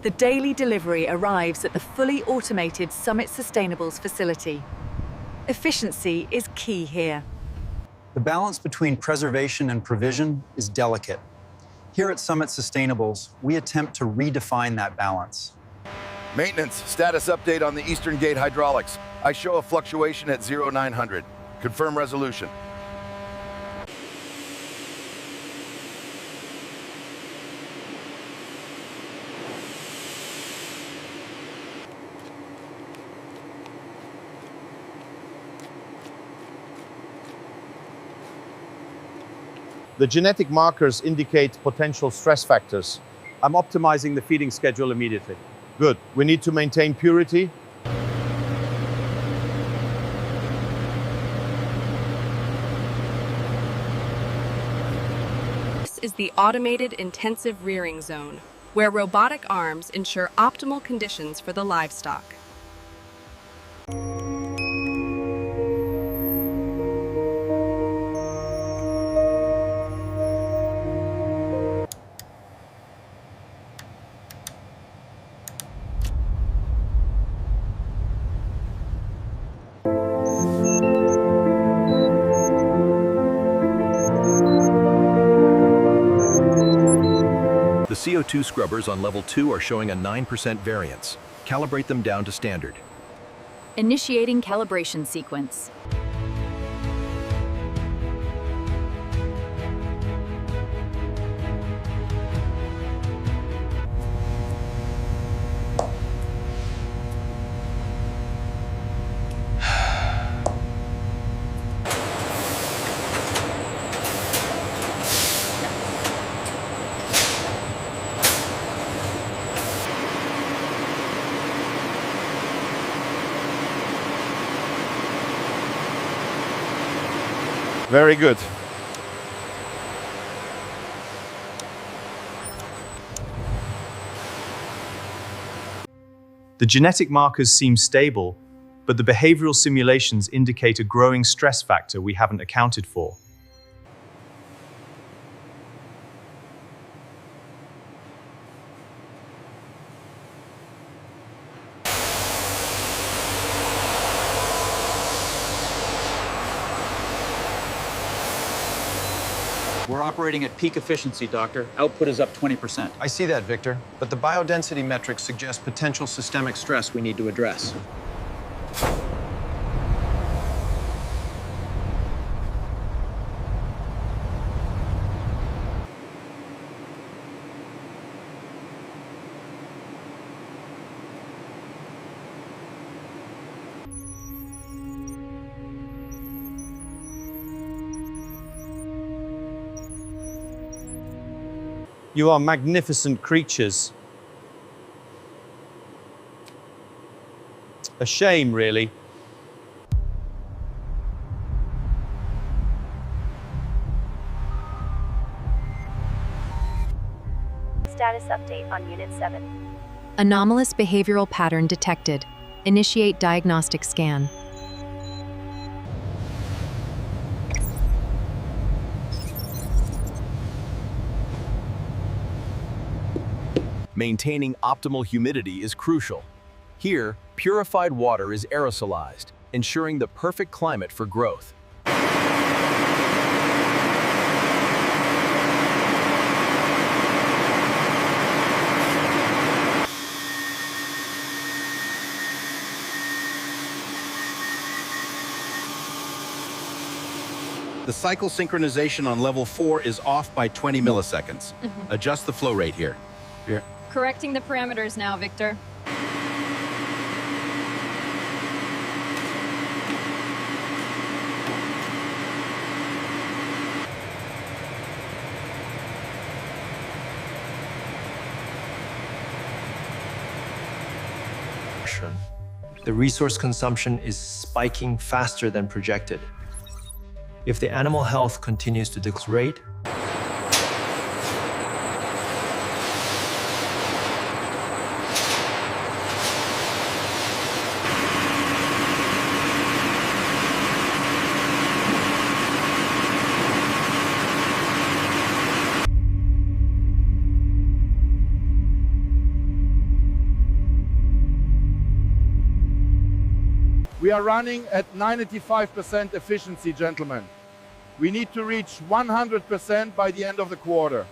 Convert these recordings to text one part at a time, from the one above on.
The daily delivery arrives at the fully automated Summit Sustainables facility. Efficiency is key here. The balance between preservation and provision is delicate. Here at Summit Sustainables, we attempt to redefine that balance. Maintenance, status update on the Eastern Gate hydraulics. I show a fluctuation at 0900. Confirm resolution. The genetic markers indicate potential stress factors. I'm optimizing the feeding schedule immediately. Good. We need to maintain purity. This is the automated intensive rearing zone, where robotic arms ensure optimal conditions for the livestock. The CO2 scrubbers on level 2 are showing a 9% variance. Calibrate them down to standard. Initiating calibration sequence. Very good. The genetic markers seem stable, but the behavioral simulations indicate a growing stress factor we haven't accounted for. We're operating at peak efficiency, Doctor. Output is up 20%. I see that, Victor, but the biodensity metrics suggest potential systemic stress we need to address. You are magnificent creatures. A shame, really. Status update on Unit 7. Anomalous behavioral pattern detected. Initiate diagnostic scan. Maintaining optimal humidity is crucial. Here, purified water is aerosolized, ensuring the perfect climate for growth. The cycle synchronization on level 4 is off by 20 milliseconds. Adjust the flow rate here. Correcting the parameters now, Victor. The resource consumption is spiking faster than projected. If the animal health continues to deteriorate, We are running at 95% efficiency, gentlemen. We need to reach 100% by the end of the quarter.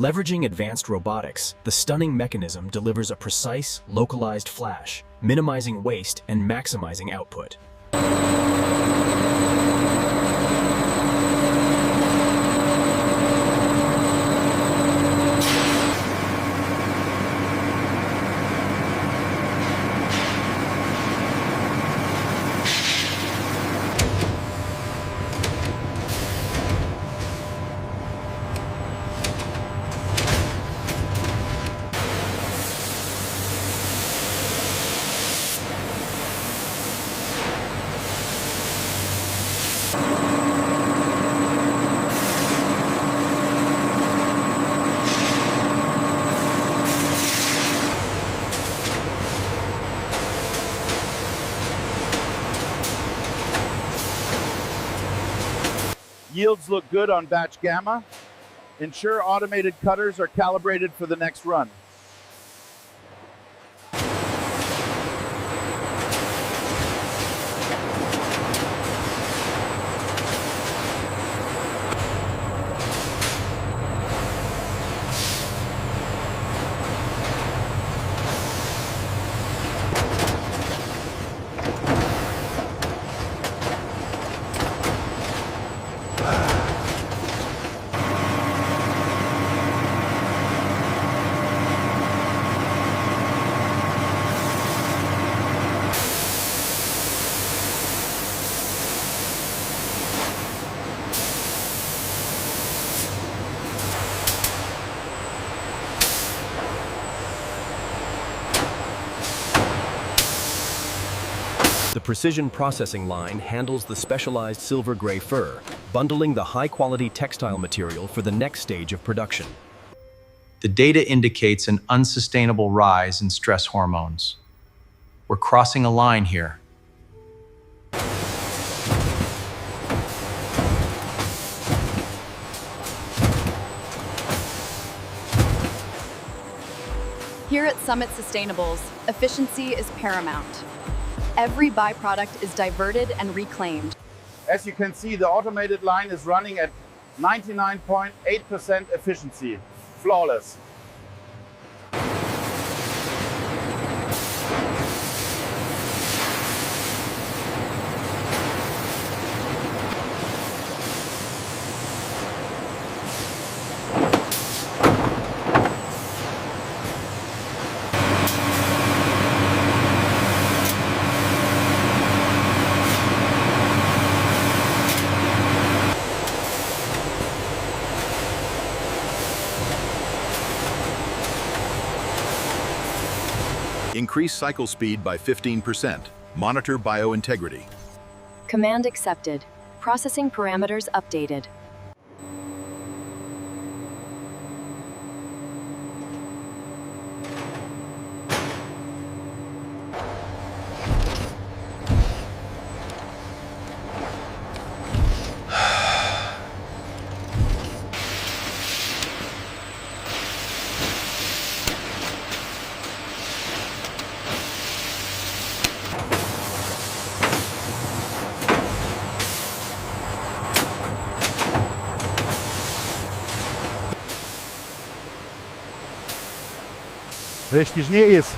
Leveraging advanced robotics, the stunning mechanism delivers a precise, localized flash, minimizing waste and maximizing output. Yields look good on batch gamma. Ensure automated cutters are calibrated for the next run. The precision processing line handles the specialized silver gray fur, bundling the high-quality textile material for the next stage of production. The data indicates an unsustainable rise in stress hormones. We're crossing a line here. Here at Summit Sustainables, efficiency is paramount. Every byproduct is diverted and reclaimed. As you can see, the automated line is running at 99.8% efficiency. Flawless. Increase cycle speed by 15%. Monitor biointegrity. Command accepted. Processing parameters updated. Richtig nie jest.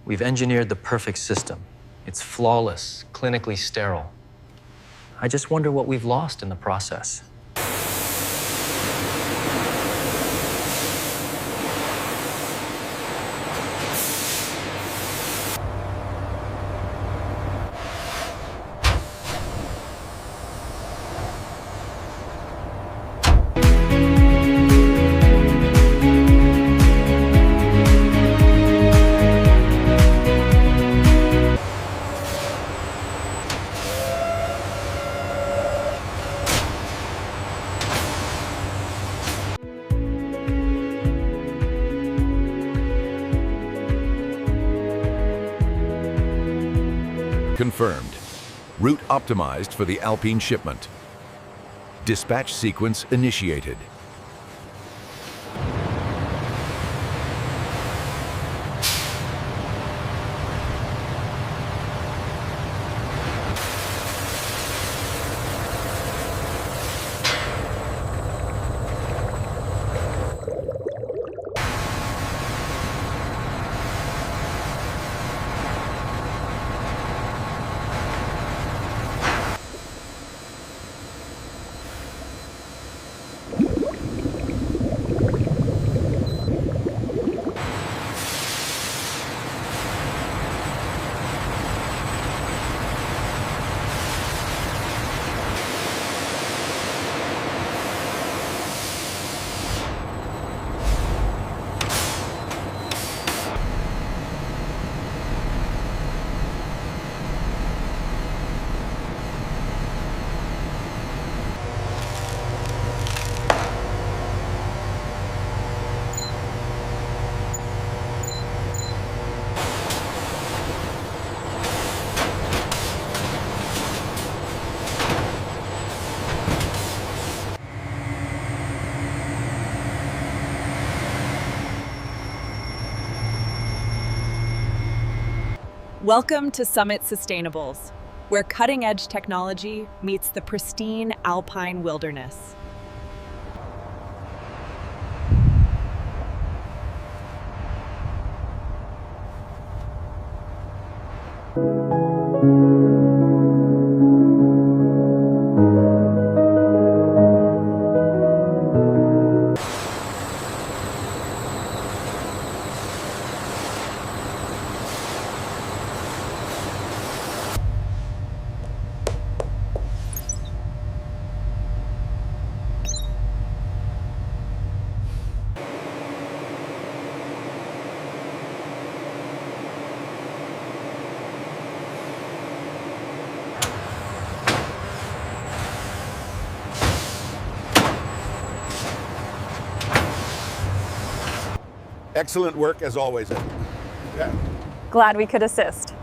We've engineered the perfect system. It's flawless, clinically sterile. I just wonder what we've lost in the process. Confirmed. Route optimized for the Alpine shipment. Dispatch sequence initiated. Welcome to Summit Sustainables, where cutting-edge technology meets the pristine alpine wilderness. Excellent work as always. Glad we could assist.